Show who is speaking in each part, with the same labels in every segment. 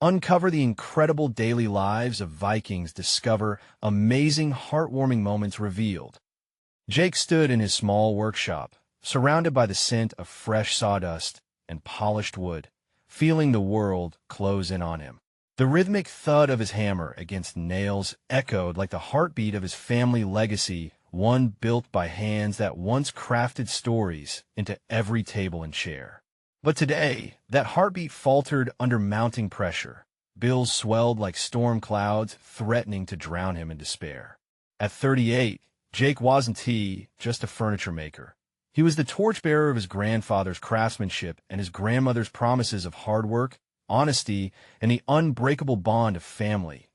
Speaker 1: Uncover the incredible daily lives of Vikings. Discover amazing, heartwarming moments revealed. Jake stood in his small workshop, surrounded by the scent of fresh sawdust and polished wood, feeling the world close in on him. The rhythmic thud of his hammer against nails echoed like the heartbeat of his family legacy, one built by hands that once crafted stories into every table and chair. But today, that heartbeat faltered under mounting pressure. Bills swelled like storm clouds, threatening to drown him in despair. At 38, Jake wasn't just a furniture maker. He was the torchbearer of his grandfather's craftsmanship and his grandmother's promises of hard work, honesty, and the unbreakable bond of family.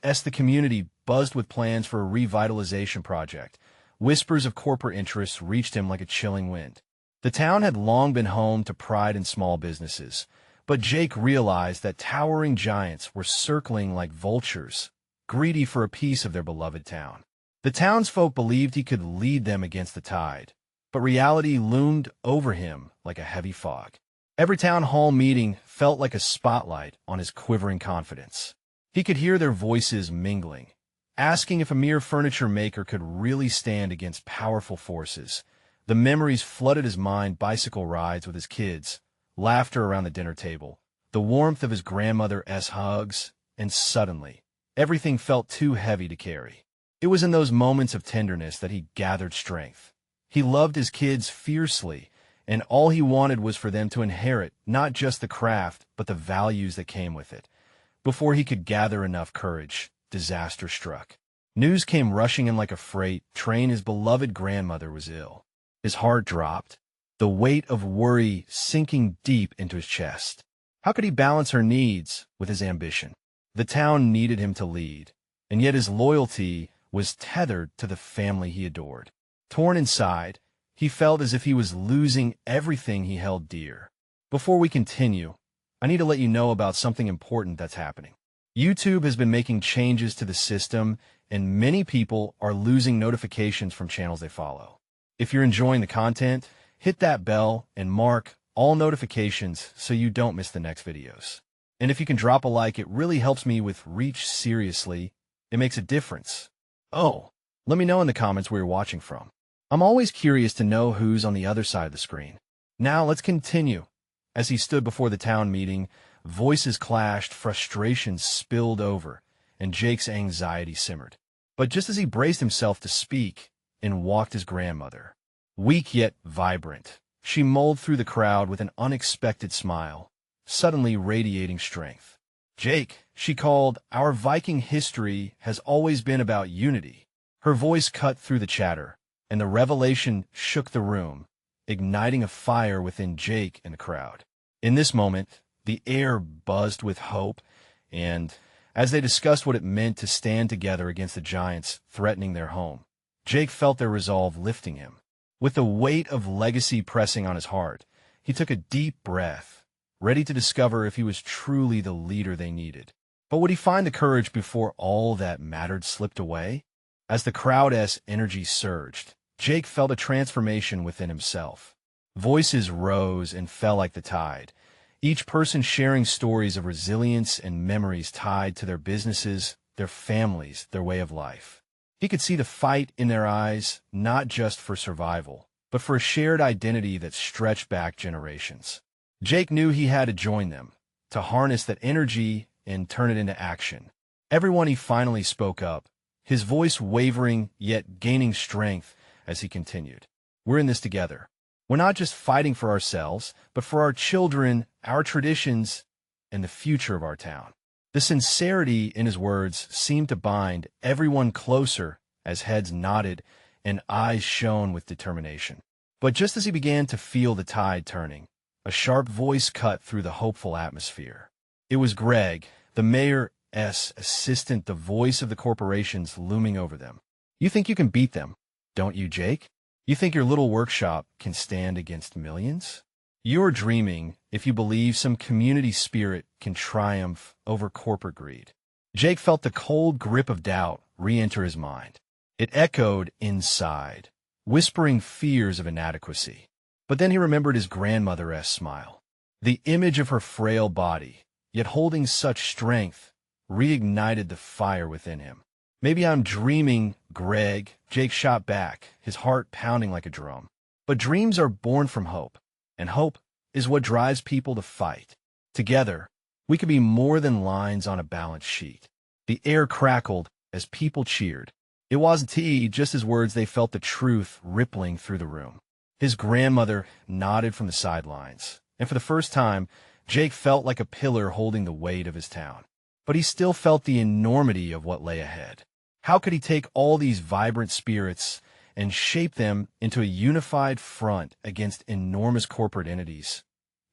Speaker 1: As the community buzzed with plans for a revitalization project, whispers of corporate interests reached him like a chilling wind. The town had long been home to pride in small businesses, but Jake realized that towering giants were circling like vultures, greedy for a piece of their beloved town. The townsfolk believed he could lead them against the tide, but reality loomed over him like a heavy fog. Every town hall meeting felt like a spotlight on his quivering confidence. He could hear their voices mingling, asking if a mere furniture maker could really stand against powerful forces. The memories flooded his mind: bicycle rides with his kids, laughter around the dinner table, the warmth of his grandmother's hugs, and suddenly, everything felt too heavy to carry. It was in those moments of tenderness that he gathered strength. He loved his kids fiercely, and all he wanted was for them to inherit not just the craft, but the values that came with it. Before he could gather enough courage, disaster struck. News came rushing in like a freight train: his beloved grandmother was ill. His heart dropped, the weight of worry sinking deep into his chest. How could he balance her needs with his ambition? The town needed him to lead, and yet his loyalty was tethered to the family he adored. Torn inside, he felt as if he was losing everything he held dear. Before we continue, I need to let you know about something important that's happening. YouTube has been making changes to the system, and many people are losing notifications from channels they follow. If you're enjoying the content, hit that bell and mark all notifications so you don't miss the next videos. And if you can drop a like, it really helps me with reach. Seriously, it makes a difference. Oh, let me know in the comments where you're watching from. I'm always curious to know who's on the other side of the screen. Now let's continue. As he stood before the town meeting, voices clashed, frustration spilled over, and Jake's anxiety simmered. But just as he braced himself to speak, in walked his grandmother. Weak yet vibrant, she mulled through the crowd with an unexpected smile, suddenly radiating strength. "Jake," she called, "our Viking history has always been about unity." Her voice cut through the chatter, and the revelation shook the room, igniting a fire within Jake and the crowd. In this moment, the air buzzed with hope, and as they discussed what it meant to stand together against the giants threatening their home, Jake felt their resolve lifting him. With the weight of legacy pressing on his heart, he took a deep breath, ready to discover if he was truly the leader they needed. But would he find the courage before all that mattered slipped away? As the crowd's energy surged, Jake felt a transformation within himself. Voices rose and fell like the tide, each person sharing stories of resilience and memories tied to their businesses, their families, their way of life. He could see the fight in their eyes, not just for survival, but for a shared identity that stretched back generations. Jake knew he had to join them, to harness that energy and turn it into action. Everyone he finally spoke up, his voice wavering yet gaining strength as he continued. "We're in this together. We're not just fighting for ourselves, but for our children, our traditions, and the future of our town." The sincerity in his words seemed to bind everyone closer as heads nodded and eyes shone with determination. But just as he began to feel the tide turning, a sharp voice cut through the hopeful atmosphere. It was Greg, the mayor's assistant, the voice of the corporations looming over them. "You think you can beat them, don't you, Jake? You think your little workshop can stand against millions? You're dreaming if you believe some community spirit can triumph over corporate greed." Jake felt the cold grip of doubt re-enter his mind. It echoed inside, whispering fears of inadequacy. But then he remembered his grandmother's smile. The image of her frail body, yet holding such strength reignited the fire within him. "Maybe I'm dreaming, Greg," Jake shot back, his heart pounding like a drum. "But dreams are born from hope, and hope is what drives people to fight. Together, we could be more than lines on a balance sheet." The air crackled as people cheered. It wasn't just his words, they felt the truth rippling through the room. His grandmother nodded from the sidelines, and for the first time, Jake felt like a pillar holding the weight of his town. But he still felt the enormity of what lay ahead. How could he take all these vibrant spirits and shape them into a unified front against enormous corporate entities?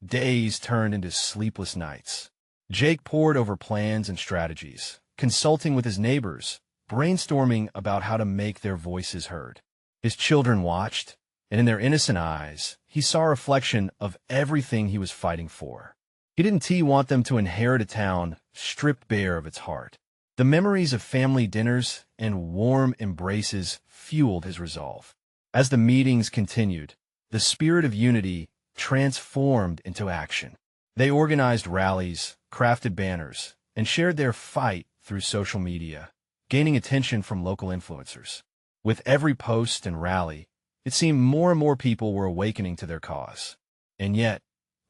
Speaker 1: Days turned into sleepless nights. Jake pored over plans and strategies, consulting with his neighbors, brainstorming about how to make their voices heard. His children watched, and in their innocent eyes, he saw a reflection of everything he was fighting for. He didn't want them to inherit a town stripped bare of its heart. The memories of family dinners and warm embraces fueled his resolve. As the meetings continued, the spirit of unity transformed into action. They organized rallies, crafted banners, and shared their fight through social media, gaining attention from local influencers. With every post and rally, it seemed more and more people were awakening to their cause. And yet,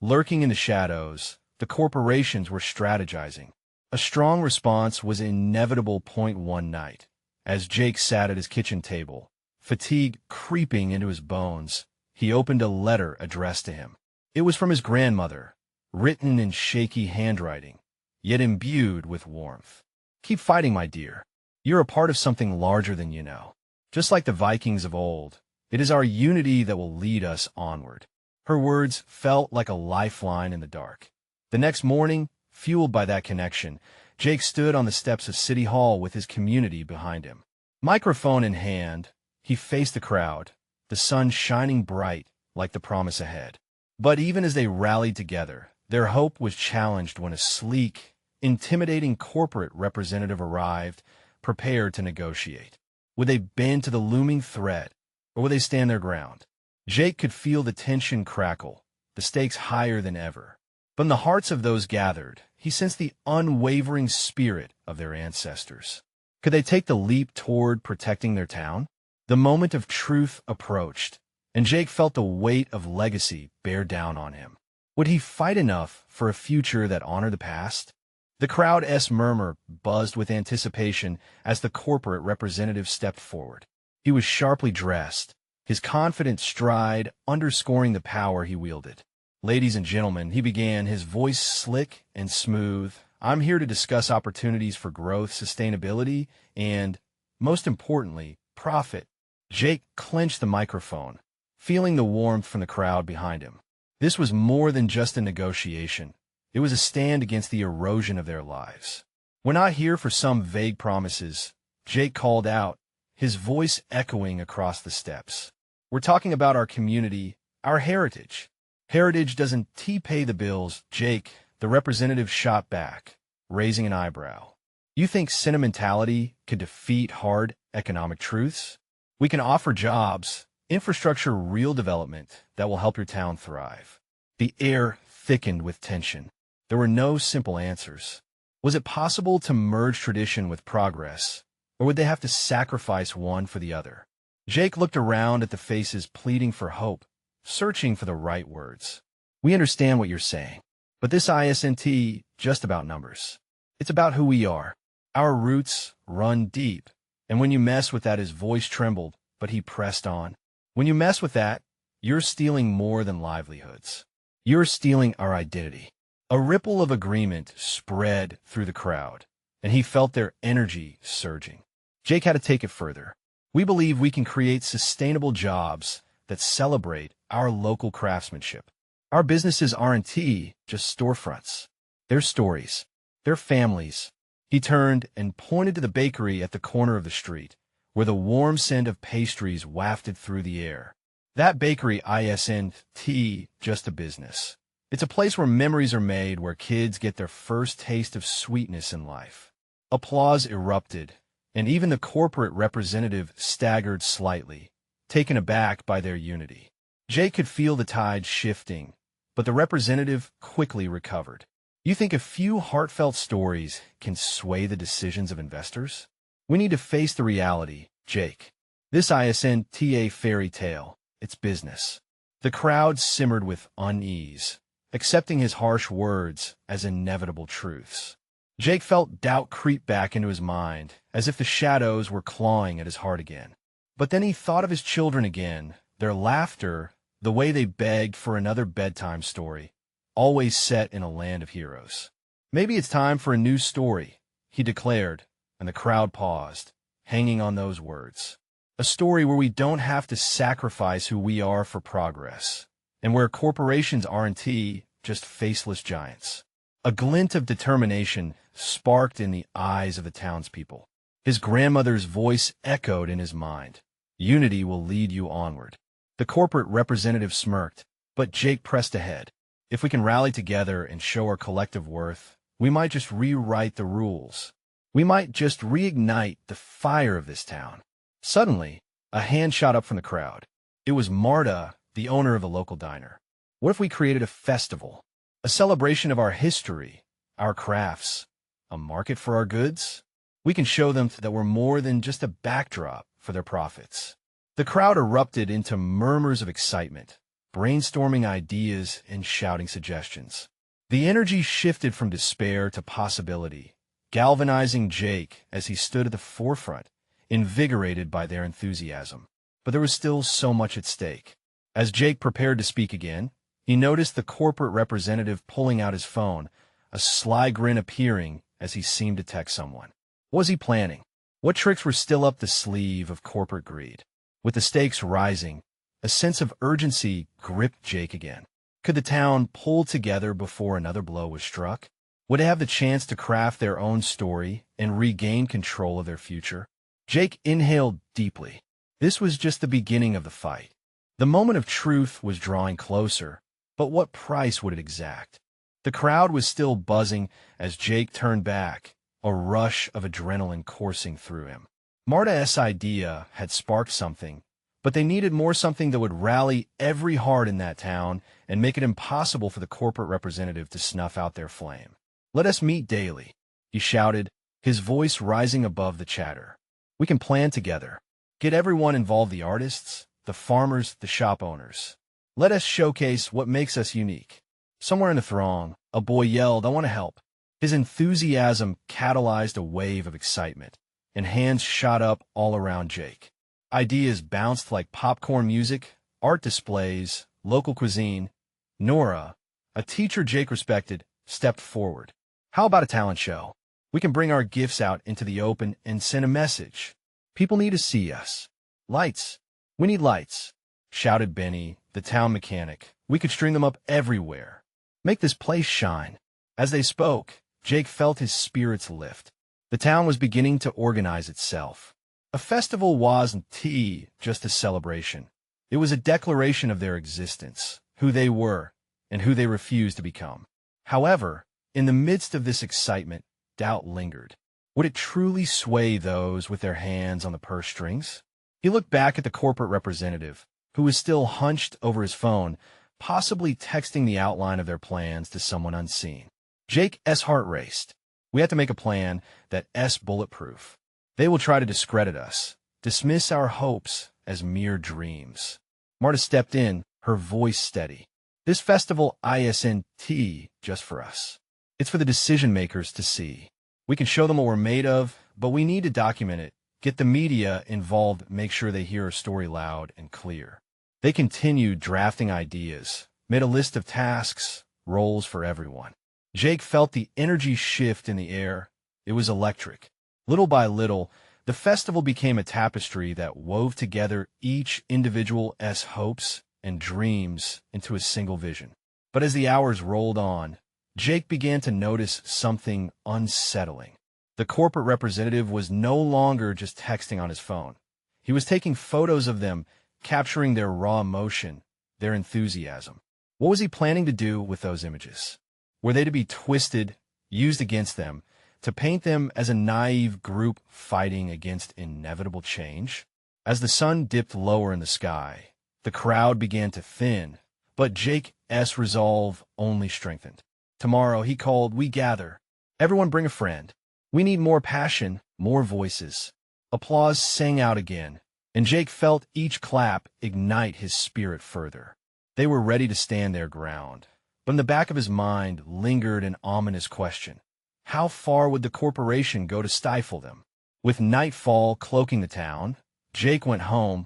Speaker 1: lurking in the shadows, the corporations were strategizing. A strong response was inevitable. One night, as Jake sat at his kitchen table, fatigue creeping into his bones, he opened a letter addressed to him. It was from his grandmother, written in shaky handwriting, yet imbued with warmth. "Keep fighting, my dear. You're a part of something larger than you know. Just like the Vikings of old, it is our unity that will lead us onward." Her words felt like a lifeline in the dark. The next morning, fueled by that connection, Jake stood on the steps of City Hall with his community behind him. Microphone in hand, he faced the crowd, the sun shining bright like the promise ahead. But even as they rallied together, their hope was challenged when a sleek, intimidating corporate representative arrived, prepared to negotiate. Would they bend to the looming threat, or would they stand their ground? Jake could feel the tension crackle, the stakes higher than ever. But in the hearts of those gathered, he sensed the unwavering spirit of their ancestors. Could they take the leap toward protecting their town? The moment of truth approached, and Jake felt the weight of legacy bear down on him. Would he fight enough for a future that honored the past? The crowd's murmur buzzed with anticipation as the corporate representative stepped forward. He was sharply dressed, his confident stride underscoring the power he wielded. "Ladies and gentlemen," he began, his voice slick and smooth, "I'm here to discuss opportunities for growth, sustainability, and, most importantly, profit." Jake clenched the microphone, feeling the warmth from the crowd behind him. This was more than just a negotiation. It was a stand against the erosion of their lives. "We're not here for some vague promises," Jake called out, his voice echoing across the steps. "We're talking about our community, our heritage." "Heritage doesn't pay the bills, Jake," the representative shot back, raising an eyebrow. "You think sentimentality could defeat hard economic truths? We can offer jobs, infrastructure, real development that will help your town thrive." The air thickened with tension. There were no simple answers. Was it possible to merge tradition with progress, or would they have to sacrifice one for the other? Jake looked around at the faces pleading for hope, searching for the right words. "We understand what you're saying, but this isn't just about numbers. It's about who we are. Our roots run deep, and when you mess with that," his voice trembled, but he pressed on. "When you mess with that, you're stealing more than livelihoods. You're stealing our identity." A ripple of agreement spread through the crowd, and he felt their energy surging. Jake had to take it further. "We believe we can create sustainable jobs that celebrate our local craftsmanship. Our businesses aren't just storefronts. They're stories. They're families." He turned and pointed to the bakery at the corner of the street, where the warm scent of pastries wafted through the air. "That bakery isn't just a business. It's a place where memories are made, where kids get their first taste of sweetness in life." Applause erupted, and even the corporate representative staggered slightly, taken aback by their unity. Jake could feel the tide shifting, but the representative quickly recovered. You think a few heartfelt stories can sway the decisions of investors? We need to face the reality, Jake. This isn't a fairy tale, it's business. The crowd simmered with unease, accepting his harsh words as inevitable truths. Jake felt doubt creep back into his mind, as if the shadows were clawing at his heart again. But then he thought of his children again, their laughter, the way they begged for another bedtime story, always set in a land of heroes. Maybe it's time for a new story, he declared, and the crowd paused, hanging on those words. A story where we don't have to sacrifice who we are for progress, and where corporations aren't just faceless giants. A glint of determination sparked in the eyes of the townspeople. His grandmother's voice echoed in his mind. Unity will lead you onward. The corporate representative smirked, but Jake pressed ahead. If we can rally together and show our collective worth, we might just rewrite the rules. We might just reignite the fire of this town. Suddenly, a hand shot up from the crowd. It was Marta, the owner of the local diner. What if we created a festival? A celebration of our history, our crafts, a market for our goods? We can show them that we're more than just a backdrop for their profits. The crowd erupted into murmurs of excitement, brainstorming ideas and shouting suggestions. The energy shifted from despair to possibility, galvanizing Jake as he stood at the forefront, invigorated by their enthusiasm. But there was still so much at stake. As Jake prepared to speak again, he noticed the corporate representative pulling out his phone, a sly grin appearing as he seemed to text someone. What was he planning? What tricks were still up the sleeve of corporate greed? With the stakes rising, a sense of urgency gripped Jake again. Could the town pull together before another blow was struck? Would they have the chance to craft their own story and regain control of their future? Jake inhaled deeply. This was just the beginning of the fight. The moment of truth was drawing closer, but what price would it exact? The crowd was still buzzing as Jake turned back, a rush of adrenaline coursing through him. Marta's idea had sparked something, but they needed something that would rally every heart in that town and make it impossible for the corporate representative to snuff out their flame. "Let us meet daily," he shouted, his voice rising above the chatter. "We can plan together. Get everyone involved, the artists, the farmers, the shop owners. Let us showcase what makes us unique." Somewhere in the throng, a boy yelled, "I want to help." His enthusiasm catalyzed a wave of excitement, and hands shot up all around Jake. Ideas bounced like popcorn music, art displays, local cuisine. Nora, a teacher Jake respected, stepped forward. "How about a talent show? We can bring our gifts out into the open and send a message. People need to see us." "Lights. We need lights," shouted Benny, the town mechanic. "We could string them up everywhere. Make this place shine." As they spoke, Jake felt his spirits lift. The town was beginning to organize itself. A festival wasn't just a celebration. It was a declaration of their existence, who they were, and who they refused to become. However, in the midst of this excitement, doubt lingered. Would it truly sway those with their hands on the purse strings? He looked back at the corporate representative, who was still hunched over his phone, possibly texting the outline of their plans to someone unseen. Jake's heart raced. We have to make a plan that's bulletproof. They will try to discredit us, dismiss our hopes as mere dreams. Marta stepped in, her voice steady. "This festival isn't just for us. It's for the decision-makers to see. We can show them what we're made of, but we need to document it, get the media involved, make sure they hear our story loud and clear." They continued drafting ideas, made a list of tasks, roles for everyone. Jake felt the energy shift in the air. It was electric. Little by little, the festival became a tapestry that wove together each individual's hopes and dreams into a single vision. But as the hours rolled on, Jake began to notice something unsettling. The corporate representative was no longer just texting on his phone. He was taking photos of them, capturing their raw emotion, their enthusiasm. What was he planning to do with those images? Were they to be twisted, used against them, to paint them as a naive group fighting against inevitable change? As the sun dipped lower in the sky, the crowd began to thin, but Jake's resolve only strengthened. Tomorrow, he called, we gather. Everyone bring a friend. We need more passion, more voices. Applause sang out again, and Jake felt each clap ignite his spirit further. They were ready to stand their ground, but in the back of his mind lingered an ominous question. How far would the corporation go to stifle them? With nightfall cloaking the town, Jake went home,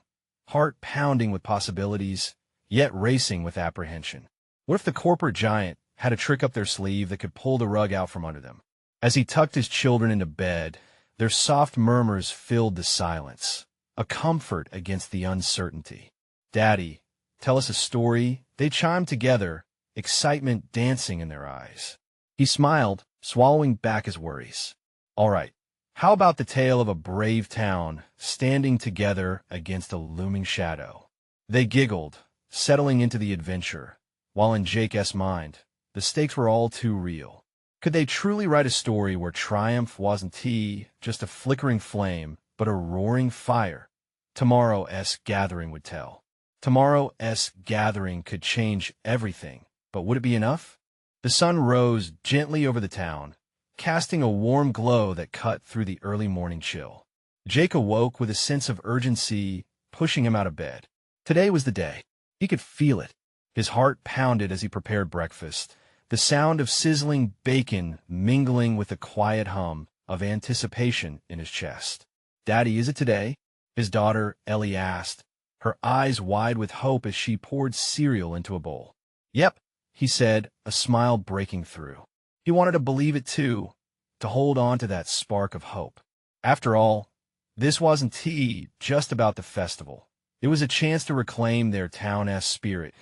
Speaker 1: heart pounding with possibilities, yet racing with apprehension. What if the corporate giant had a trick up their sleeve that could pull the rug out from under them? As he tucked his children into bed, their soft murmurs filled the silence, a comfort against the uncertainty. "Daddy, tell us a story." They chimed together, excitement dancing in their eyes. He smiled, swallowing back his worries. "All right, how about the tale of a brave town standing together against a looming shadow?" They giggled, settling into the adventure, while in Jake's mind, the stakes were all too real. Could they truly write a story where triumph wasn't just a flickering flame, but a roaring fire? Tomorrow's gathering would tell. Tomorrow's gathering could change everything, but would it be enough? The sun rose gently over the town, casting a warm glow that cut through the early morning chill. Jake awoke with a sense of urgency pushing him out of bed. Today was the day. He could feel it. His heart pounded as he prepared breakfast, the sound of sizzling bacon mingling with the quiet hum of anticipation in his chest. "Daddy, is it today?" his daughter Ellie asked, her eyes wide with hope as she poured cereal into a bowl. "Yep," he said, a smile breaking through. He wanted to believe it too, to hold on to that spark of hope. After all, this wasn't just about the festival. It was a chance to reclaim their town's spirit.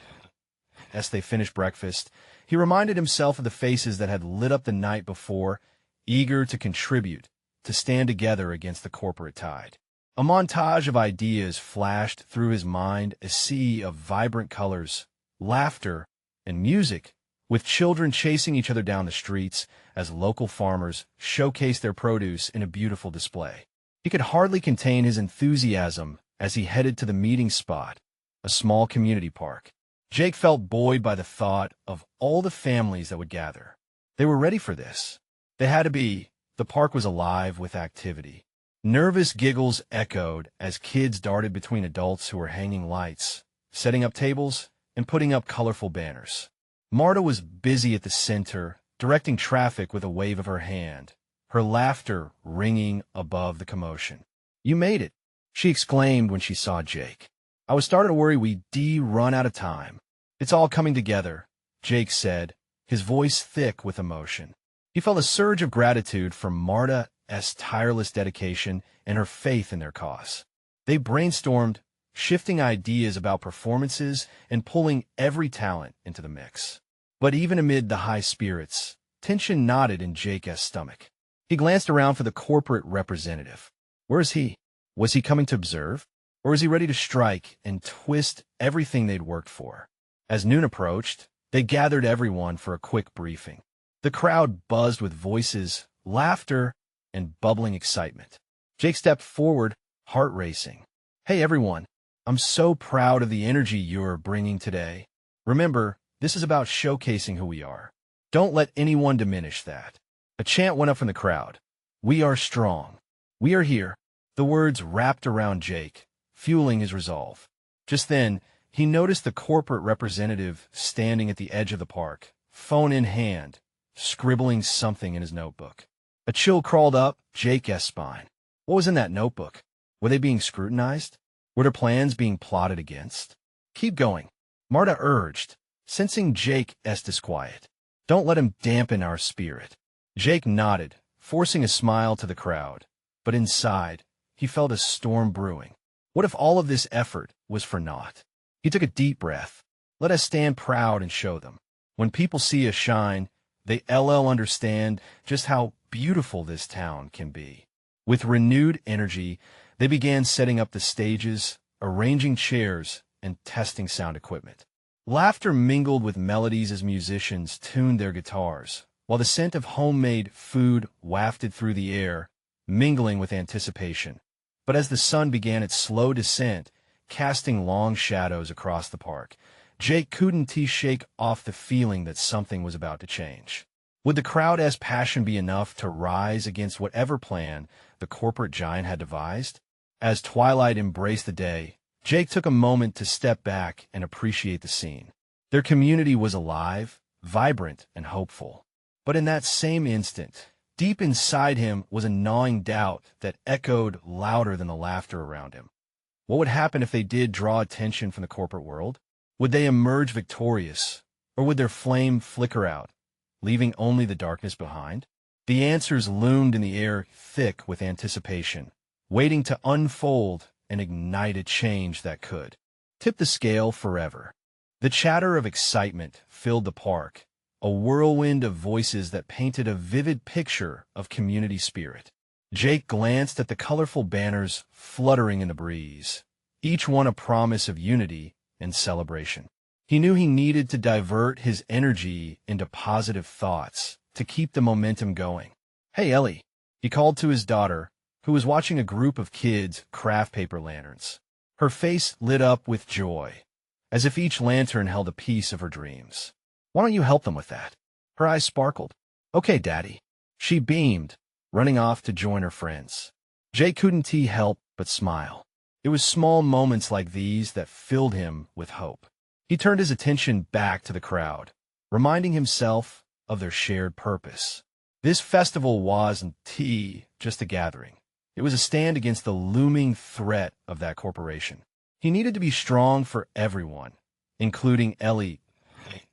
Speaker 1: As they finished breakfast, he reminded himself of the faces that had lit up the night before, eager to contribute, to stand together against the corporate tide. A montage of ideas flashed through his mind, a sea of vibrant colors, laughter, and music, with children chasing each other down the streets as local farmers showcased their produce in a beautiful display. He could hardly contain his enthusiasm as he headed to the meeting spot, a small community park. Jake felt buoyed by the thought of all the families that would gather. They were ready for this. They had to be. The park was alive with activity. Nervous giggles echoed as kids darted between adults who were hanging lights, setting up tables, and putting up colorful banners. Marta was busy at the center, directing traffic with a wave of her hand, her laughter ringing above the commotion. "You made it," she exclaimed when she saw Jake. "I was starting to worry we'd run out of time." "It's all coming together," Jake said, his voice thick with emotion. He felt a surge of gratitude for Marta's tireless dedication and her faith in their cause. They brainstormed, shifting ideas about performances and pulling every talent into the mix. But even amid the high spirits, tension knotted in Jake's stomach. He glanced around for the corporate representative. Where is he? Was he coming to observe? Or is he ready to strike and twist everything they'd worked for? As noon approached, they gathered everyone for a quick briefing. The crowd buzzed with voices, laughter, and bubbling excitement. Jake stepped forward, heart racing. "Hey everyone, I'm so proud of the energy you're bringing today. Remember, this is about showcasing who we are. Don't let anyone diminish that." A chant went up from the crowd. "We are strong. We are here." The words wrapped around Jake, fueling his resolve. Just then, he noticed the corporate representative standing at the edge of the park, phone in hand, scribbling something in his notebook. A chill crawled up Jake's spine. What was in that notebook? Were they being scrutinized? Were their plans being plotted against? "Keep going," Marta urged, sensing Jake's disquiet. "Don't let him dampen our spirit." Jake nodded, forcing a smile to the crowd. But inside, he felt a storm brewing. What if all of this effort was for naught? He took a deep breath. Let us stand proud and show them. When people see us shine, they'll understand just how beautiful this town can be. With renewed energy, they began setting up the stages, arranging chairs, and testing sound equipment. Laughter mingled with melodies as musicians tuned their guitars, while the scent of homemade food wafted through the air, mingling with anticipation. But as the sun began its slow descent, casting long shadows across the park, Jake couldn't shake off the feeling that something was about to change. Would the crowd's passion be enough to rise against whatever plan the corporate giant had devised? As twilight embraced the day, Jake took a moment to step back and appreciate the scene. Their community was alive, vibrant, and hopeful. But in that same instant, deep inside him was a gnawing doubt that echoed louder than the laughter around him. What would happen if they did draw attention from the corporate world? Would they emerge victorious, or would their flame flicker out, leaving only the darkness behind? The answers loomed in the air, thick with anticipation, waiting to unfold and ignite a change that could tip the scale forever. The chatter of excitement filled the park, a whirlwind of voices that painted a vivid picture of community spirit. Jake glanced at the colorful banners fluttering in the breeze, each one a promise of unity and celebration. He knew he needed to divert his energy into positive thoughts to keep the momentum going. "Hey, Ellie," he called to his daughter, who was watching a group of kids craft paper lanterns. Her face lit up with joy, as if each lantern held a piece of her dreams. "Why don't you help them with that?" Her eyes sparkled. "Okay, Daddy." She beamed, running off to join her friends. Jake couldn't help but smile. It was small moments like these that filled him with hope. He turned his attention back to the crowd, reminding himself of their shared purpose. This festival wasn't just a gathering. It was a stand against the looming threat of that corporation. He needed to be strong for everyone, including Ellie,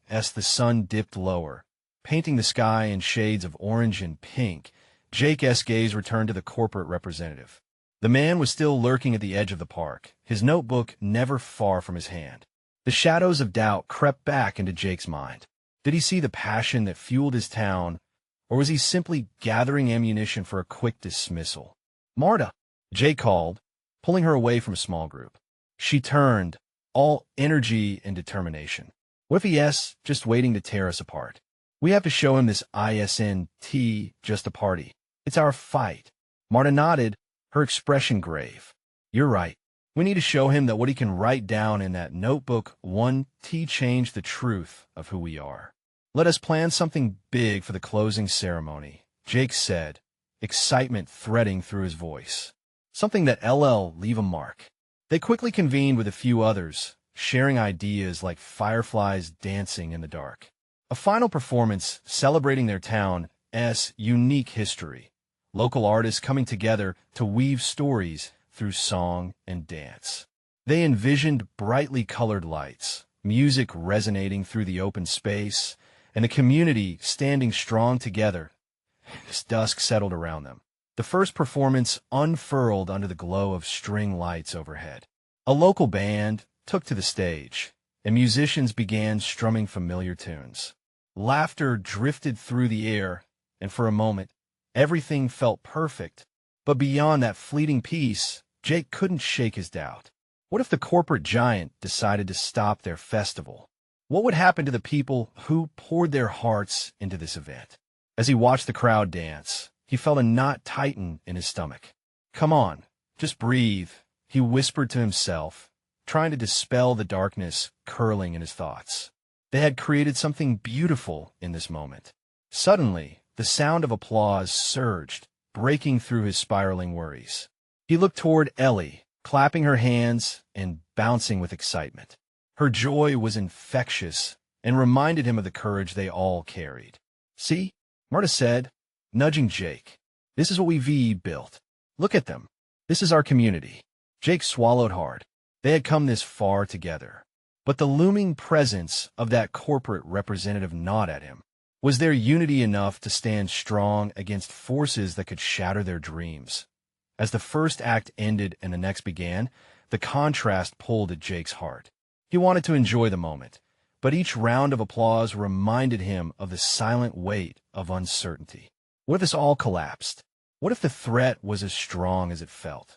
Speaker 1: as the sun dipped lower, painting the sky in shades of orange and pink. Jake's gaze returned to the corporate representative. The man was still lurking at the edge of the park, his notebook never far from his hand. The shadows of doubt crept back into Jake's mind. Did he see the passion that fueled his town, or was he simply gathering ammunition for a quick dismissal? "Marta," Jake called, pulling her away from a small group. She turned, all energy and determination. "What if he's just waiting to tear us apart? We have to show him this isn't just a party. It's our fight." Marta nodded, her expression grave. "You're right. We need to show him that what he can write down in that notebook won't change the truth of who we are. Let us plan something big for the closing ceremony," Jake said, excitement threading through his voice. "Something that'll leave a mark." They quickly convened with a few others, sharing ideas like fireflies dancing in the dark. A final performance celebrating their town's unique history, local artists coming together to weave stories through song and dance. They envisioned brightly colored lights, music resonating through the open space, and the community standing strong together as dusk settled around them. The first performance unfurled under the glow of string lights overhead. A local band took to the stage, and musicians began strumming familiar tunes. Laughter drifted through the air, and for a moment, everything felt perfect. But beyond that fleeting peace, Jake couldn't shake his doubt. What if the corporate giant decided to stop their festival? What would happen to the people who poured their hearts into this event? As he watched the crowd dance, he felt a knot tighten in his stomach. "Come on, just breathe," he whispered to himself, trying to dispel the darkness curling in his thoughts. They had created something beautiful in this moment. Suddenly, the sound of applause surged, breaking through his spiraling worries. He looked toward Ellie, clapping her hands and bouncing with excitement. Her joy was infectious and reminded him of the courage they all carried. "See," Marta said, nudging Jake. "This is what we've built. Look at them. This is our community." Jake swallowed hard. They had come this far together. But the looming presence of that corporate representative gnawed at him. Was their unity enough to stand strong against forces that could shatter their dreams? As the first act ended and the next began, the contrast pulled at Jake's heart. He wanted to enjoy the moment, but each round of applause reminded him of the silent weight of uncertainty. What if this all collapsed? What if the threat was as strong as it felt?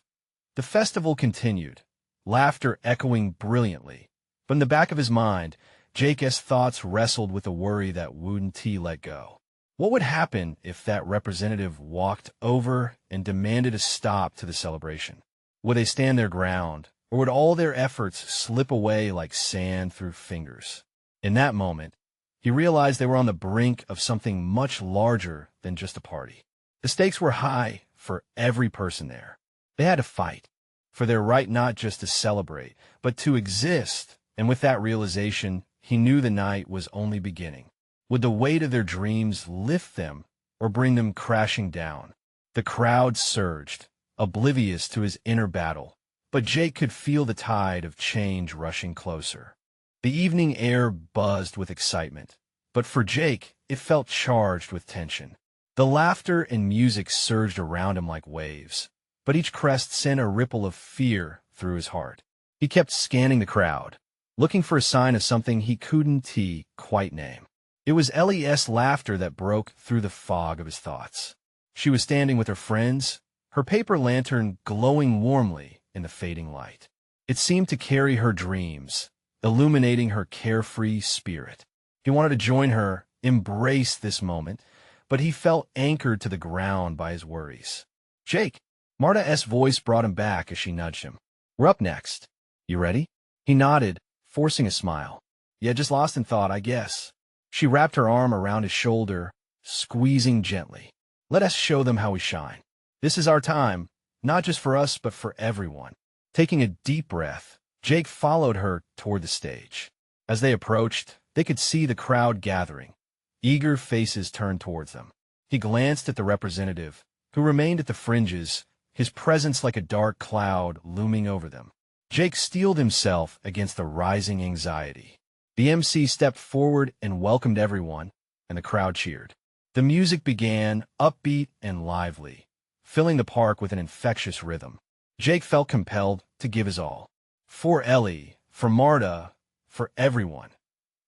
Speaker 1: The festival continued, laughter echoing brilliantly. But in the back of his mind, Jake's thoughts wrestled with a worry that wouldn't let go. What would happen if that representative walked over and demanded a stop to the celebration? Would they stand their ground, or would all their efforts slip away like sand through fingers? In that moment, he realized they were on the brink of something much larger than just a party. The stakes were high for every person there. They had to fight for their right not just to celebrate, but to exist, and with that realization, he knew the night was only beginning. Would the weight of their dreams lift them or bring them crashing down? The crowd surged, oblivious to his inner battle, but Jake could feel the tide of change rushing closer. The evening air buzzed with excitement, but for Jake, it felt charged with tension. The laughter and music surged around him like waves, but each crest sent a ripple of fear through his heart. He kept scanning the crowd, looking for a sign of something he couldn't quite name. It was Ellie's laughter that broke through the fog of his thoughts. She was standing with her friends, her paper lantern glowing warmly in the fading light. It seemed to carry her dreams, illuminating her carefree spirit. He wanted to join her, embrace this moment, but he felt anchored to the ground by his worries. "Jake," Marta's voice brought him back as she nudged him. "We're up next. You ready?" He nodded, forcing a smile. "Yeah, just lost in thought, I guess." She wrapped her arm around his shoulder, squeezing gently. "Let us show them how we shine. This is our time, not just for us, but for everyone." Taking a deep breath, Jake followed her toward the stage. As they approached, they could see the crowd gathering, eager faces turned towards them. He glanced at the representative, who remained at the fringes, his presence like a dark cloud looming over them. Jake steeled himself against the rising anxiety. The MC stepped forward and welcomed everyone, and the crowd cheered. The music began, upbeat and lively, filling the park with an infectious rhythm. Jake felt compelled to give his all. For Ellie, for Marta, for everyone.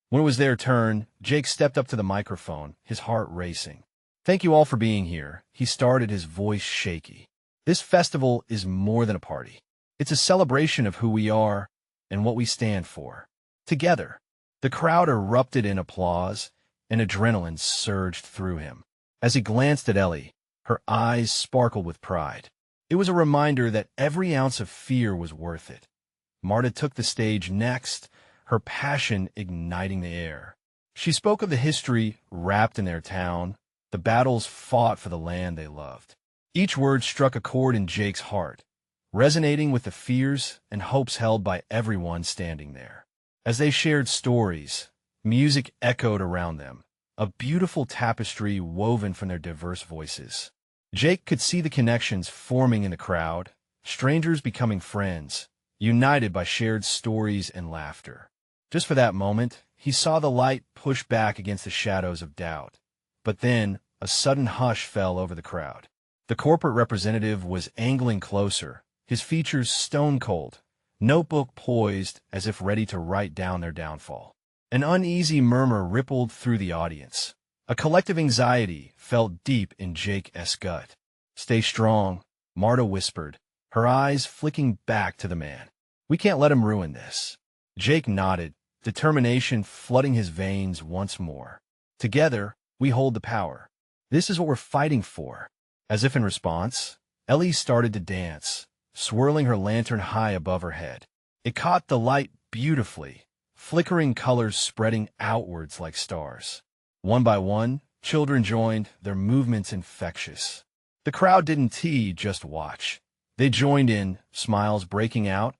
Speaker 1: When it was their turn, Jake stepped up to the microphone, his heart racing. "Thank you all for being here," he started, his voice shaky. "This festival is more than a party. It's a celebration of who we are and what we stand for. Together." The crowd erupted in applause, and adrenaline surged through him. As he glanced at Ellie, her eyes sparkled with pride. It was a reminder that every ounce of fear was worth it. Marta took the stage next, her passion igniting the air. She spoke of the history wrapped in their town, the battles fought for the land they loved. Each word struck a chord in Jake's heart, resonating with the fears and hopes held by everyone standing there. As they shared stories, music echoed around them, a beautiful tapestry woven from their diverse voices. Jake could see the connections forming in the crowd, strangers becoming friends, united by shared stories and laughter. Just for that moment, he saw the light push back against the shadows of doubt. But then, a sudden hush fell over the crowd. The corporate representative was angling closer, his features stone-cold, notebook poised as if ready to write down their downfall. An uneasy murmur rippled through the audience. A collective anxiety felt deep in Jake's gut. "Stay strong," Marta whispered, her eyes flicking back to the man. "We can't let him ruin this." Jake nodded, determination flooding his veins once more. "Together, we hold the power. This is what we're fighting for." As if in response, Ellie started to dance, swirling her lantern high above her head. It caught the light beautifully, flickering colors spreading outwards like stars. One by one, children joined, their movements infectious. The crowd didn't just watch. They joined in, smiles breaking out,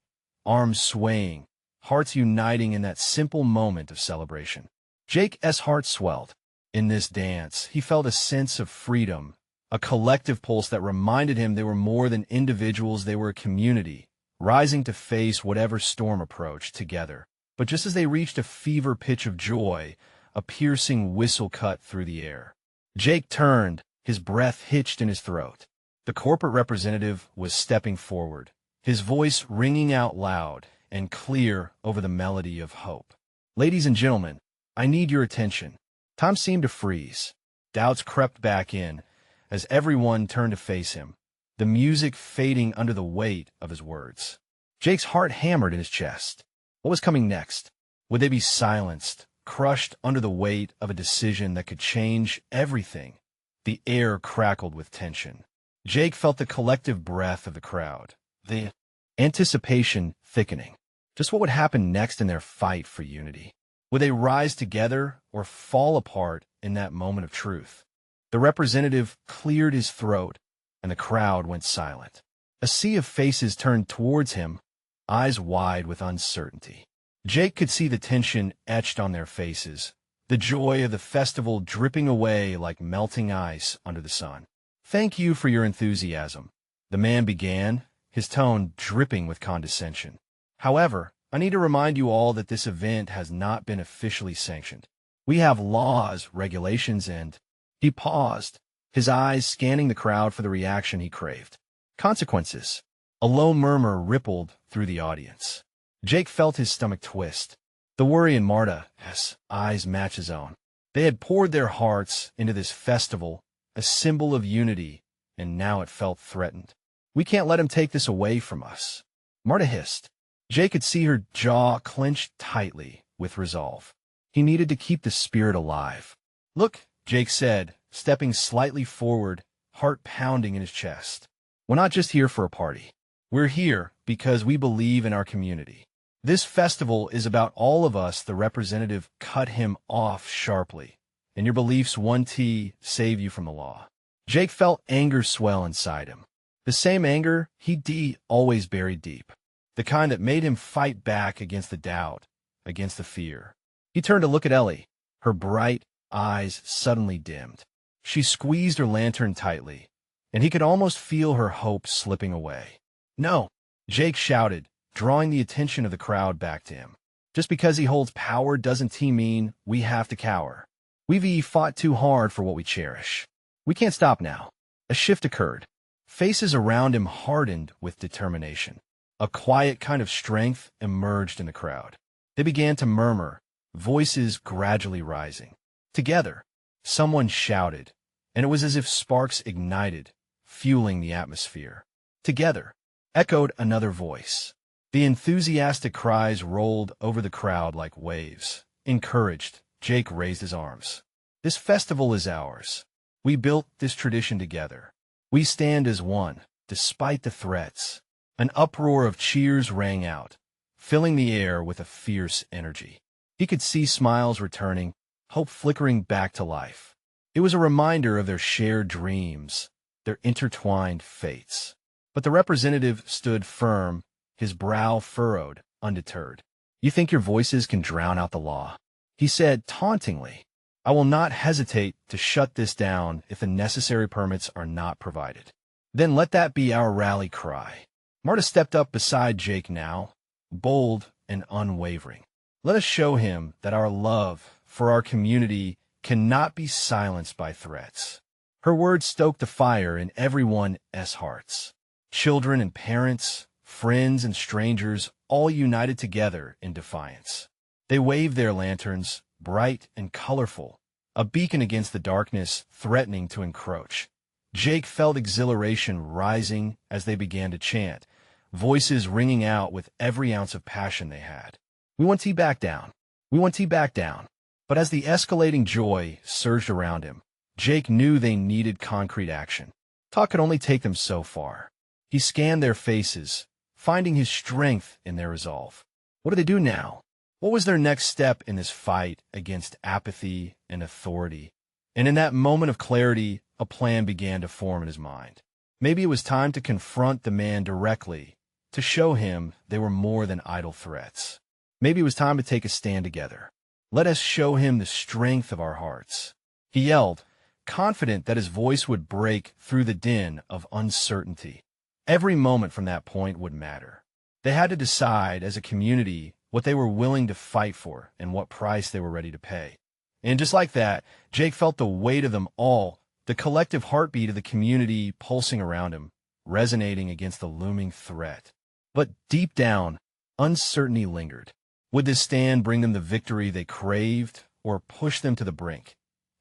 Speaker 1: arms swaying, hearts uniting in that simple moment of celebration. Jake's heart swelled. In this dance, he felt a sense of freedom, a collective pulse that reminded him they were more than individuals, they were a community, rising to face whatever storm approached together. But just as they reached a fever pitch of joy, a piercing whistle cut through the air. Jake turned, his breath hitched in his throat. The corporate representative was stepping forward, his voice ringing out loud and clear over the melody of hope. "Ladies and gentlemen, I need your attention." Time seemed to freeze. Doubts crept back in as everyone turned to face him, the music fading under the weight of his words. Jake's heart hammered in his chest. What was coming next? Would they be silenced, crushed under the weight of a decision that could change everything? The air crackled with tension. Jake felt the collective breath of the crowd, the anticipation thickening. Just what would happen next in their fight for unity? Would they rise together or fall apart in that moment of truth? The representative cleared his throat, and the crowd went silent. A sea of faces turned towards him, eyes wide with uncertainty. Jake could see the tension etched on their faces, the joy of the festival dripping away like melting ice under the sun. "Thank you for your enthusiasm," the man began, his tone dripping with condescension. "However, I need to remind you all that this event has not been officially sanctioned. We have laws, regulations, and—" He paused, his eyes scanning the crowd for the reaction he craved. "Consequences." A low murmur rippled through the audience. Jake felt his stomach twist. The worry in Marta's eyes matched his own. They had poured their hearts into this festival, a symbol of unity, and now it felt threatened. "We can't let him take this away from us," Marta hissed. Jake could see her jaw clenched tightly with resolve. He needed to keep the spirit alive. "Look," Jake said, stepping slightly forward, heart pounding in his chest. "We're not just here for a party. We're here because we believe in our community. This festival is about all of us." The representative cut him off sharply. "And your beliefs won't save you from the law." Jake felt anger swell inside him. The same anger he'd always buried deep. The kind that made him fight back against the doubt, against the fear. He turned to look at Ellie. Her bright eyes suddenly dimmed. She squeezed her lantern tightly, and he could almost feel her hope slipping away. "No," Jake shouted, drawing the attention of the crowd back to him. "Just because he holds power doesn't mean we have to cower. We've fought too hard for what we cherish. We can't stop now." A shift occurred. Faces around him hardened with determination. A quiet kind of strength emerged in the crowd. They began to murmur, voices gradually rising. "Together," someone shouted, and it was as if sparks ignited, fueling the atmosphere. "Together," echoed another voice. The enthusiastic cries rolled over the crowd like waves. Encouraged, Jake raised his arms. "This festival is ours. We built this tradition together. We stand as one, despite the threats." An uproar of cheers rang out, filling the air with a fierce energy. He could see smiles returning, hope flickering back to life. It was a reminder of their shared dreams, their intertwined fates. But the representative stood firm, his brow furrowed, undeterred. "You think your voices can drown out the law?" he said tauntingly. "I will not hesitate to shut this down if the necessary permits are not provided." "Then let that be our rally cry." Marta stepped up beside Jake now, bold and unwavering. "Let us show him that our love for our community cannot be silenced by threats." Her words stoked the fire in everyone's hearts. Children and parents, friends and strangers, all united together in defiance. They waved their lanterns, bright and colorful, a beacon against the darkness threatening to encroach. Jake felt exhilaration rising as they began to chant, voices ringing out with every ounce of passion they had. "We want T back down. We want T back down." But as the escalating joy surged around him, Jake knew they needed concrete action. Talk could only take them so far. He scanned their faces, finding his strength in their resolve. What do they do now? What was their next step in this fight against apathy and authority? And in that moment of clarity, a plan began to form in his mind. Maybe it was time to confront the man directly, to show him they were more than idle threats. Maybe it was time to take a stand together. "Let us show him the strength of our hearts," he yelled, confident that his voice would break through the din of uncertainty. Every moment from that point would matter. They had to decide as a community what they were willing to fight for and what price they were ready to pay. And just like that, Jake felt the weight of them all, the collective heartbeat of the community pulsing around him, resonating against the looming threat. But deep down, uncertainty lingered. Would this stand bring them the victory they craved, or push them to the brink,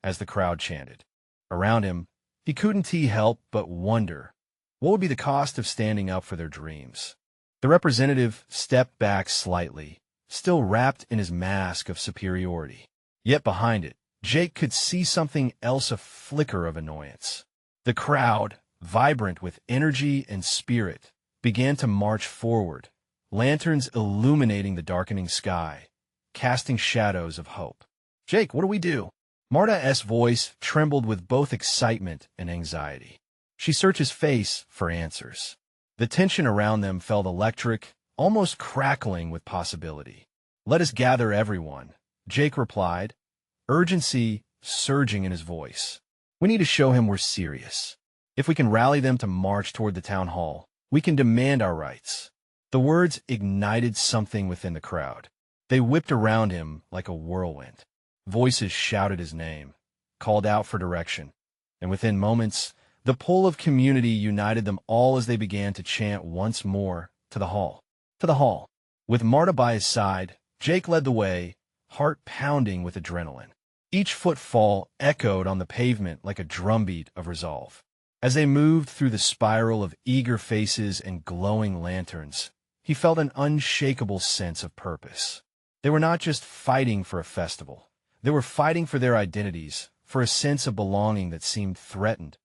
Speaker 1: as the crowd chanted? Around him, he couldn't help but wonder, what would be the cost of standing up for their dreams? The representative stepped back slightly, still wrapped in his mask of superiority. Yet behind it, Jake could see something else, a flicker of annoyance. The crowd, vibrant with energy and spirit, began to march forward, lanterns illuminating the darkening sky, casting shadows of hope. "Jake, what do we do?" Marta's voice trembled with both excitement and anxiety. She searched his face for answers. The tension around them felt electric, almost crackling with possibility. "Let us gather everyone," Jake replied, urgency surging in his voice. "We need to show him we're serious. If we can rally them to march toward the town hall, we can demand our rights." The words ignited something within the crowd. They whipped around him like a whirlwind. Voices shouted his name, called out for direction, and within moments, the pull of community united them all as they began to chant once more, "To the hall! To the hall!" With Marta by his side, Jake led the way, heart pounding with adrenaline. Each footfall echoed on the pavement like a drumbeat of resolve. As they moved through the spiral of eager faces and glowing lanterns, he felt an unshakable sense of purpose. They were not just fighting for a festival. They were fighting for their identities, for a sense of belonging that seemed threatened.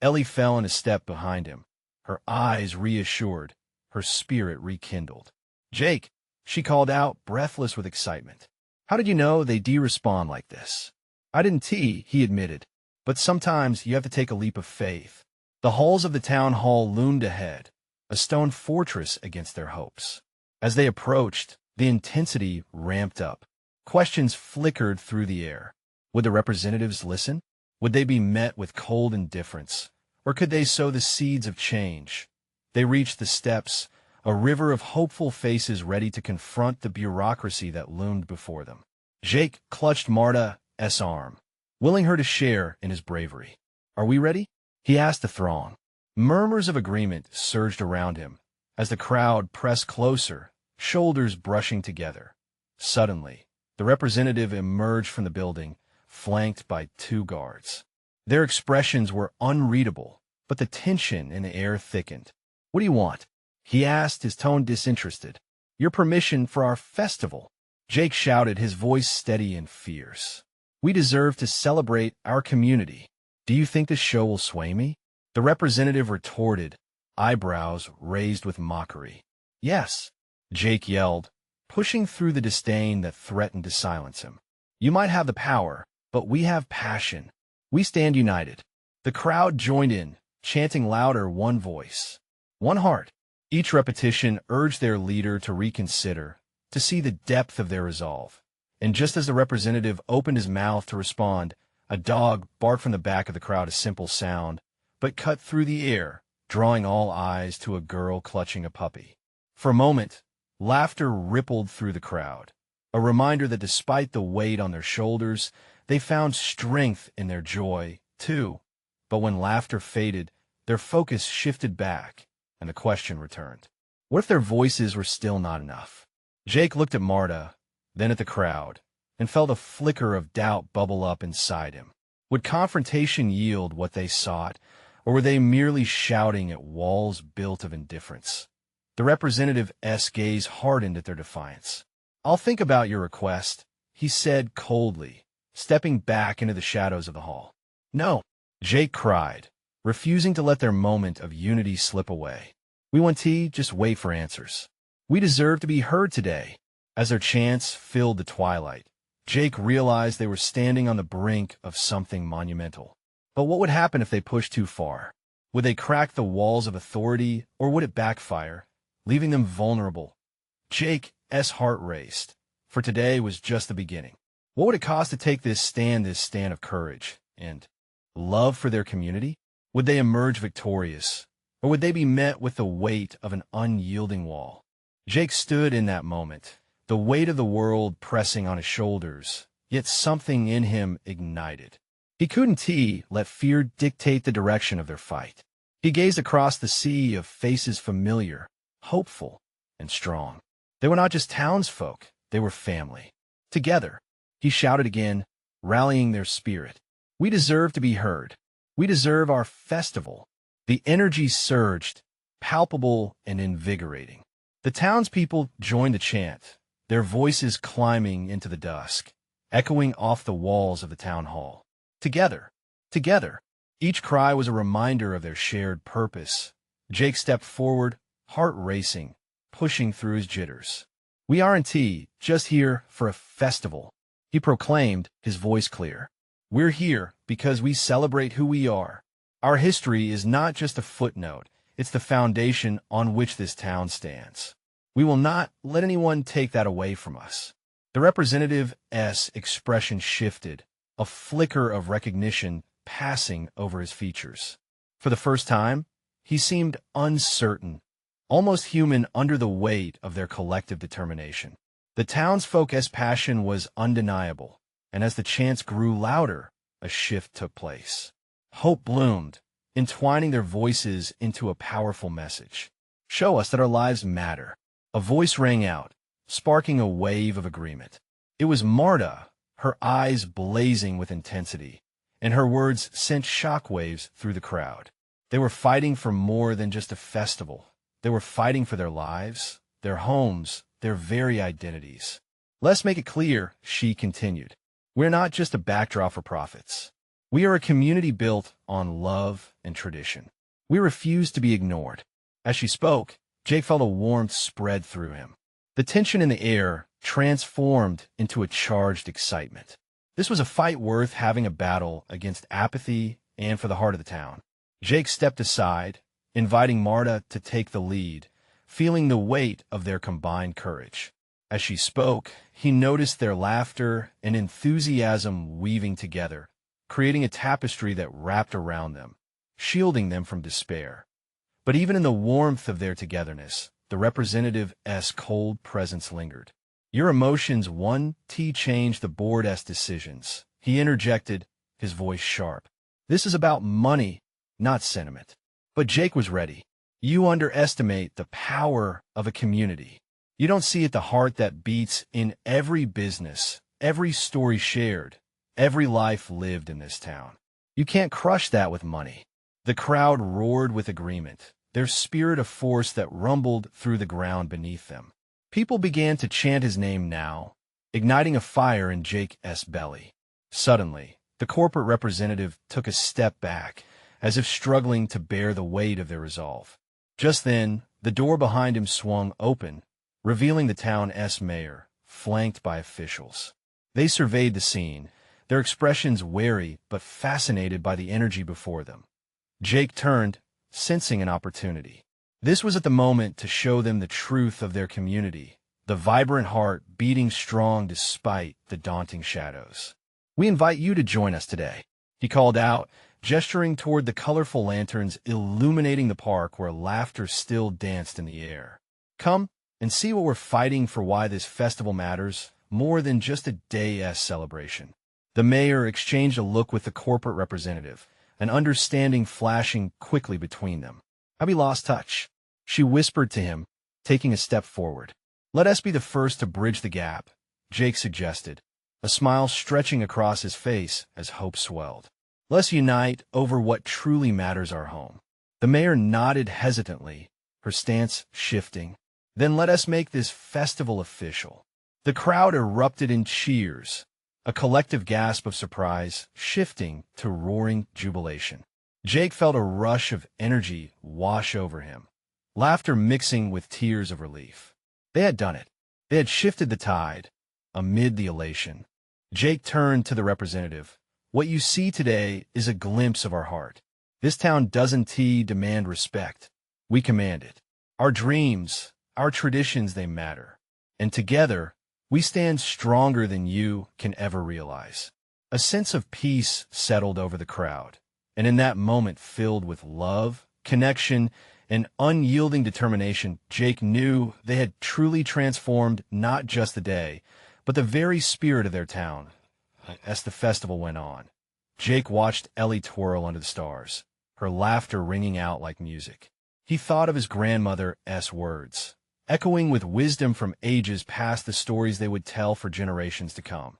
Speaker 1: Ellie fell in a step behind him, her eyes reassured, her spirit rekindled. "Jake," she called out, breathless with excitement. "How did you know they de-respawn like this?" "I didn't," he admitted. "But sometimes you have to take a leap of faith." The halls of the town hall loomed ahead, a stone fortress against their hopes. As they approached, the intensity ramped up. Questions flickered through the air. Would the representatives listen? Would they be met with cold indifference? Or could they sow the seeds of change? They reached the steps, a river of hopeful faces ready to confront the bureaucracy that loomed before them. Jake clutched Marta's arm, willing her to share in his bravery. "Are we ready?" he asked the throng. Murmurs of agreement surged around him as the crowd pressed closer, shoulders brushing together. Suddenly, the representative emerged from the building, flanked by 2 guards. Their expressions were unreadable, but the tension in the air thickened. "What do you want?" he asked, his tone disinterested. "Your permission for our festival," Jake shouted, his voice steady and fierce. "We deserve to celebrate our community. Do you think this show will sway me?" The representative retorted, eyebrows raised with mockery. "Yes," Jake yelled, pushing through the disdain that threatened to silence him. "You might have the power, but we have passion. We stand united." The crowd joined in, chanting louder, one voice, one heart. Each repetition urged their leader to reconsider, to see the depth of their resolve. And just as the representative opened his mouth to respond, a dog barked from the back of the crowd, a simple sound, but cut through the air, drawing all eyes to a girl clutching a puppy. For a moment, laughter rippled through the crowd, a reminder that despite the weight on their shoulders, they found strength in their joy, too. But when laughter faded, their focus shifted back, and the question returned. What if their voices were still not enough? Jake looked at Marta, then at the crowd, and felt a flicker of doubt bubble up inside him. Would confrontation yield what they sought, or were they merely shouting at walls built of indifference? The representative's gaze hardened at their defiance. "I'll think about your request," he said coldly, stepping back into the shadows of the hall. "No," Jake cried, refusing to let their moment of unity slip away. "We want tea, just wait for answers. We deserve to be heard today." As their chants filled the twilight, Jake realized they were standing on the brink of something monumental. But what would happen if they pushed too far? Would they crack the walls of authority, or would it backfire, leaving them vulnerable? Jake's heart raced, for today was just the beginning. What would it cost to take this stand of courage and love for their community? Would they emerge victorious, or would they be met with the weight of an unyielding wall? Jake stood in that moment, the weight of the world pressing on his shoulders, yet something in him ignited. He couldn't let fear dictate the direction of their fight. He gazed across the sea of faces familiar, hopeful, and strong. They were not just townsfolk, they were family. Together, he shouted again, rallying their spirit. "We deserve to be heard. We deserve our festival." The energy surged, palpable and invigorating. The townspeople joined the chant, their voices climbing into the dusk, echoing off the walls of the town hall. Together, together. Each cry was a reminder of their shared purpose. Jake stepped forward, heart racing, pushing through his jitters. "We aren't just here for a festival," he proclaimed, his voice clear. "We're here because we celebrate who we are. Our history is not just a footnote, it's the foundation on which this town stands. We will not let anyone take that away from us." The representative's expression shifted, a flicker of recognition passing over his features. For the first time, he seemed uncertain, almost human under the weight of their collective determination. The townsfolk's passion was undeniable, and as the chants grew louder, a shift took place. Hope bloomed, entwining their voices into a powerful message. "Show us that our lives matter." A voice rang out, sparking a wave of agreement. It was Marta, her eyes blazing with intensity, and her words sent shockwaves through the crowd. They were fighting for more than just a festival. They were fighting for their lives, their homes, their very identities. "Let's make it clear," she continued. "We're not just a backdrop for profits. We are a community built on love and tradition. We refuse to be ignored." As she spoke, Jake felt a warmth spread through him. The tension in the air transformed into a charged excitement. This was a fight worth having, a battle against apathy and for the heart of the town. Jake stepped aside, inviting Marta to take the lead, feeling the weight of their combined courage. As she spoke, he noticed their laughter and enthusiasm weaving together, creating a tapestry that wrapped around them, shielding them from despair. But even in the warmth of their togetherness, the representative's cold presence lingered. "Your emotions change the board's decisions," he interjected, his voice sharp. "This is about money, not sentiment." But Jake was ready. "You underestimate the power of a community. You don't see at the heart that beats in every business, every story shared, every life lived in this town. You can't crush that with money." The crowd roared with agreement, their spirit a force that rumbled through the ground beneath them. People began to chant his name now, igniting a fire in Jake's belly. Suddenly, the corporate representative took a step back, as if struggling to bear the weight of their resolve. Just then, the door behind him swung open, revealing the town's mayor, flanked by officials. They surveyed the scene, their expressions wary but fascinated by the energy before them. Jake turned, sensing an opportunity. This was at the moment to show them the truth of their community, the vibrant heart beating strong despite the daunting shadows. "We invite you to join us today," he called out, gesturing toward the colorful lanterns illuminating the park where laughter still danced in the air. "Come and see what we're fighting for, why this festival matters, more than just a day's celebration." The mayor exchanged a look with the corporate representative, an understanding flashing quickly between them. "Have we lost touch?" she whispered to him, taking a step forward. "Let us be the first to bridge the gap," Jake suggested, a smile stretching across his face as hope swelled. "Let's unite over what truly matters, our home." The mayor nodded hesitantly, her stance shifting. "Then let us make this festival official." The crowd erupted in cheers, a collective gasp of surprise shifting to roaring jubilation. Jake felt a rush of energy wash over him, laughter mixing with tears of relief. They had done it. They had shifted the tide. Amid the elation, Jake turned to the representative. "What you see today is a glimpse of our heart. This town doesn't demand respect. We command it. Our dreams, our traditions, they matter. And together, we stand stronger than you can ever realize." A sense of peace settled over the crowd, and in that moment filled with love, connection, and unyielding determination, Jake knew they had truly transformed not just the day, but the very spirit of their town. As the festival went on, Jake watched Ellie twirl under the stars, her laughter ringing out like music. He thought of his grandmother's words, echoing with wisdom from ages past, the stories they would tell for generations to come.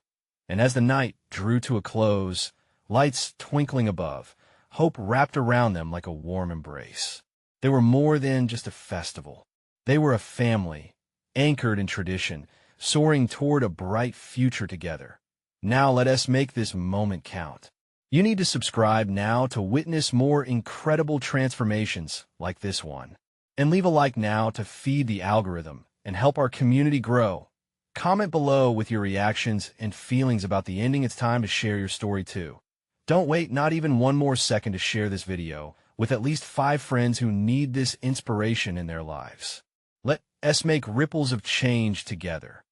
Speaker 1: And as the night drew to a close, lights twinkling above, hope wrapped around them like a warm embrace. They were more than just a festival. They were a family, anchored in tradition, soaring toward a bright future together. Now let us make this moment count. You need to subscribe now to witness more incredible transformations like this one. And leave a like now to feed the algorithm and help our community grow. Comment below with your reactions and feelings about the ending. It's time to share your story too. Don't wait not even one more second to share this video with at least 5 friends who need this inspiration in their lives. Let us make ripples of change together.